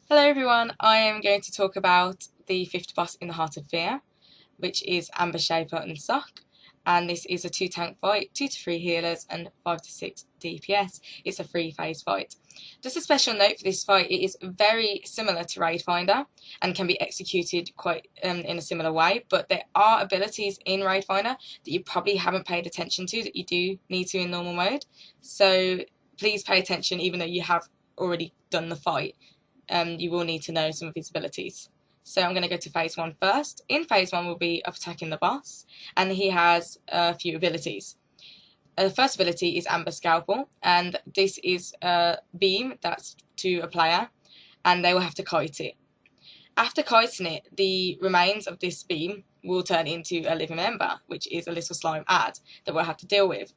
Hello everyone, I am going to talk about the fifth boss in the Heart of Fear, which is Amber Shaper and Sock. And this is a 2 tank fight, 2 to 3 healers and 5 to 6 DPS. It's a 3 phase fight. Just a special note for this fight, it is very similar to Raid Finder and can be executed quite in a similar way, but there are abilities in Raid Finder that you probably haven't paid attention to that you do need to in normal mode. So please pay attention even though you have already done the fight. You will need to know some of his abilities. So I'm going to go to phase 1 first. In phase 1 we'll be up attacking the boss, and he has a few abilities. The first ability is Amber Scalpel, and this is a beam that's to a player, and they will have to kite it. After kiting it, the remains of this beam will turn into a living ember, which is a little slime ad that we'll have to deal with.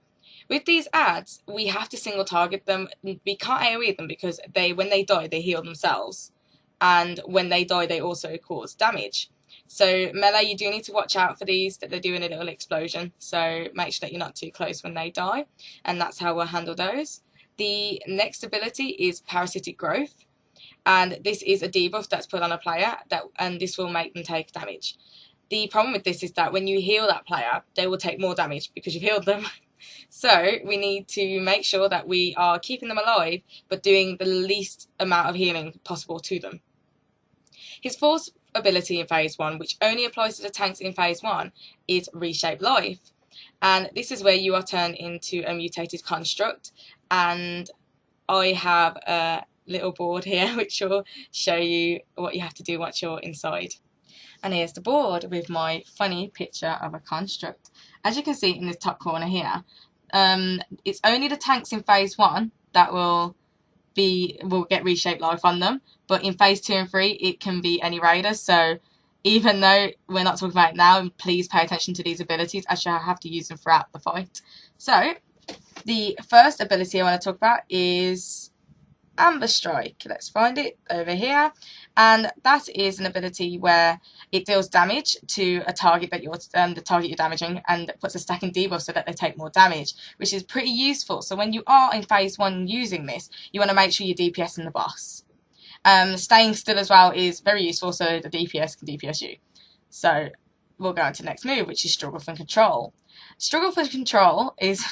With these ads, we have to single target them. We can't AoE them because when they die, they heal themselves. And when they die, they also cause damage. So melee, you do need to watch out for these, that they're doing a little explosion. So make sure that you're not too close when they die. And that's how we'll handle those. The next ability is Parasitic Growth. And this is a debuff that's put on a player, and this will make them take damage. The problem with this is that when you heal that player, they will take more damage because you've healed them. So we need to make sure that we are keeping them alive, but doing the least amount of healing possible to them. His fourth ability in phase 1, which only applies to the tanks in phase 1, is Reshape Life. And this is where you are turned into a mutated construct. And I have a little board here which will show you what you have to do once you're inside. And here's the board with my funny picture of a construct. As you can see in the top corner here, it's only the tanks in phase 1 that will get Reshaped Life on them, but in phase 2 and 3 it can be any raider. So even though we're not talking about it now, please pay attention to these abilities as you have to use them throughout the fight. So the first ability I want to talk about is Amber Strike. Let's find it over here, and that is an ability where it deals damage to a target that the target you're damaging, and puts a stacking debuff so that they take more damage, which is pretty useful. So when you are in phase 1 using this, you want to make sure you're DPSing the boss. Staying still as well is very useful, so the DPS can DPS you. So we'll go on to the next move, which is Struggle for Control. Struggle for Control is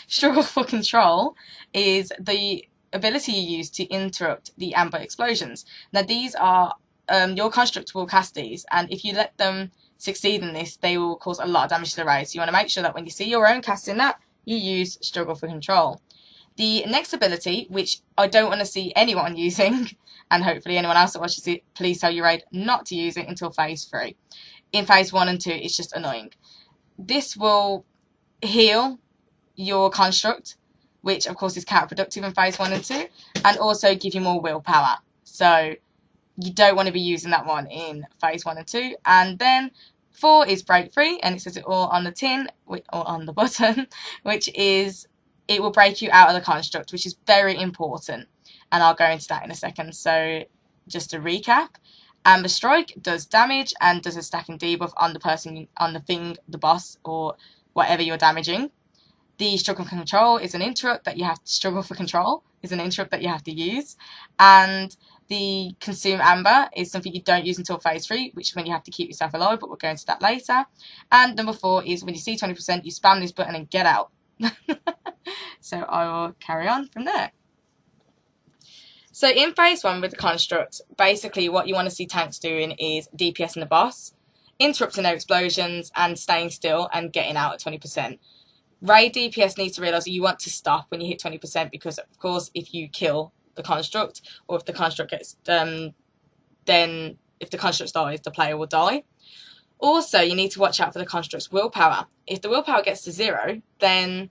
Struggle for Control is the ability you use to interrupt the amber explosions. Now these are your construct will cast these, and if you let them succeed in this, they will cause a lot of damage to the raid. So you want to make sure that when you see your own casting that, you use Struggle for Control. The next ability, which I don't want to see anyone using, and hopefully anyone else that watches it, please tell your raid not to use it until phase 3. In phase 1 and 2, it's just annoying. This will heal your construct, which of course is counterproductive in phase 1 and 2, and also give you more willpower. So you don't want to be using that one in phase 1 and 2. And then 4 is Break Free, and it says it all on the tin, or on the button, which is it will break you out of the construct, which is very important. And I'll go into that in a second. So just to recap, Amber Strike does damage and does a stacking debuff on the person, on the thing, the boss, or whatever you're damaging. The Struggle for Control is an interrupt that you have to use, and the Consume Amber is something you don't use until phase 3, which is when you have to keep yourself alive, but we'll go into that later. And number 4 is when you see 20%, you spam this button and get out. So I will carry on from there. So in phase 1 with the constructs, basically what you want to see tanks doing is DPSing the boss, interrupting their explosions, and staying still and getting out at 20%. Raid DPS needs to realise that you want to stop when you hit 20%, because of course if you kill the construct, or if the construct gets then if the construct dies, the player will die. Also, you need to watch out for the construct's willpower. If the willpower gets to 0, then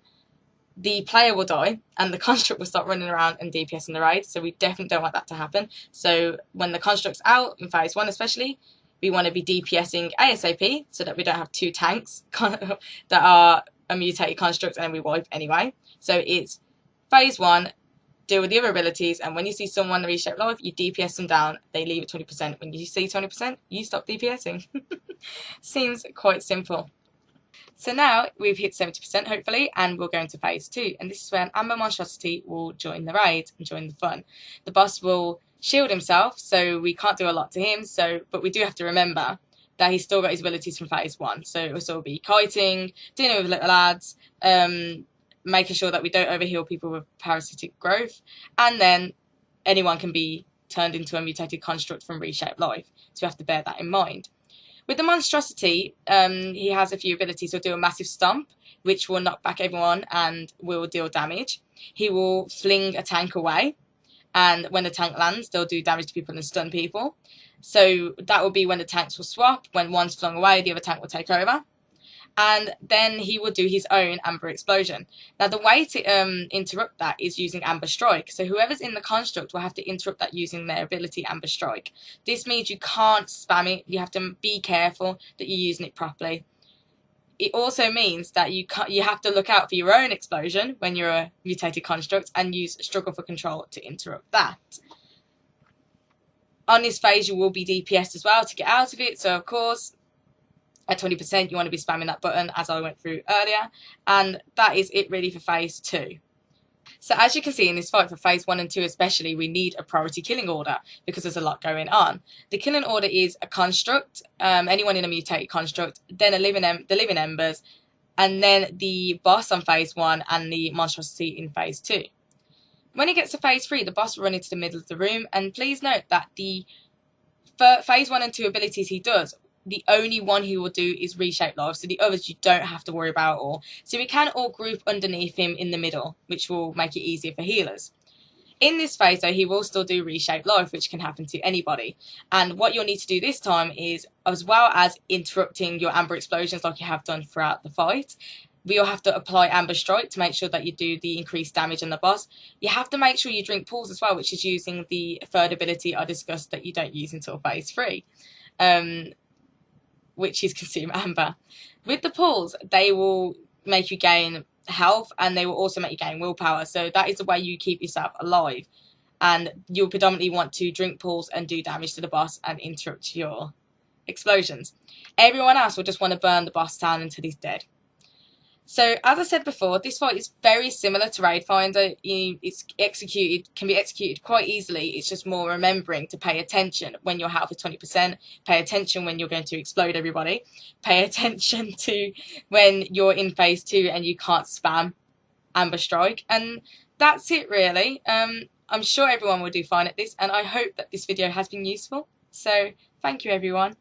the player will die and the construct will start running around and DPSing the raid. So we definitely don't want that to happen. So when the construct's out, in phase 1 especially, we want to be DPSing ASAP so that we don't have 2 tanks that are a mutated construct and then we wipe anyway. So it's phase 1, deal with the other abilities, and when you see someone reshape life, you DPS them down, they leave at 20%. When you see 20%, you stop DPSing. Seems quite simple. So now we've hit 70% hopefully, and we'll go into phase 2. And this is when Amber Monstrosity will join the raid and join the fun. The boss will shield himself, so we can't do a lot to him. But we do have to remember that he's still got his abilities from phase 1. So it will still be kiting, dealing with little lads, making sure that we don't overheal people with parasitic growth, and then anyone can be turned into a mutated construct from Reshaped Life. So we have to bear that in mind. With the Monstrosity, he has a few abilities. He'll do a massive stomp, which will knock back everyone and will deal damage. He will fling a tank away, and when the tank lands, they'll do damage to people and stun people. So that will be when the tanks will swap. When one's flung away, the other tank will take over. And then he will do his own Amber Explosion. Now, the way to interrupt that is using Amber Strike. So whoever's in the construct will have to interrupt that using their ability Amber Strike. This means you can't spam it. You have to be careful that you're using it properly. It also means that you have to look out for your own explosion when you're a mutated construct and use Struggle for Control to interrupt that. On this phase, you will be DPS'd as well to get out of it. So, of course, at 20%, you want to be spamming that button as I went through earlier. And that is it really for phase 2. So as you can see in this fight for phase 1 and 2 especially, we need a priority killing order because there's a lot going on. The killing order is a construct, anyone in a mutated construct, then the living embers, and then the boss on phase 1 and the monstrosity in phase 2. When it gets to phase 3, the boss will run into the middle of the room, and please note that the phase 1 and 2 abilities he does, the only one he will do is Reshape Life, so the others you don't have to worry about at all. So we can all group underneath him in the middle, which will make it easier for healers. In this phase, though, he will still do Reshape Life, which can happen to anybody. And what you'll need to do this time is, as well as interrupting your Amber Explosions like you have done throughout the fight, we'll have to apply Amber Strike to make sure that you do the increased damage on the boss. You have to make sure you drink pools as well, which is using the third ability I discussed that you don't use until phase 3. Which is Consume Amber. With the pools, they will make you gain health and they will also make you gain willpower. So that is the way you keep yourself alive. And you'll predominantly want to drink pools and do damage to the boss and interrupt your explosions. Everyone else will just want to burn the boss down until he's dead. So, as I said before, this fight is very similar to Raid Finder. Can be executed quite easily. It's just more remembering to pay attention when your health is 20%. Pay attention when you're going to explode everybody. Pay attention to when you're in phase 2 and you can't spam Amber Strike. And that's it, really. I'm sure everyone will do fine at this, and I hope that this video has been useful. So, thank you, everyone.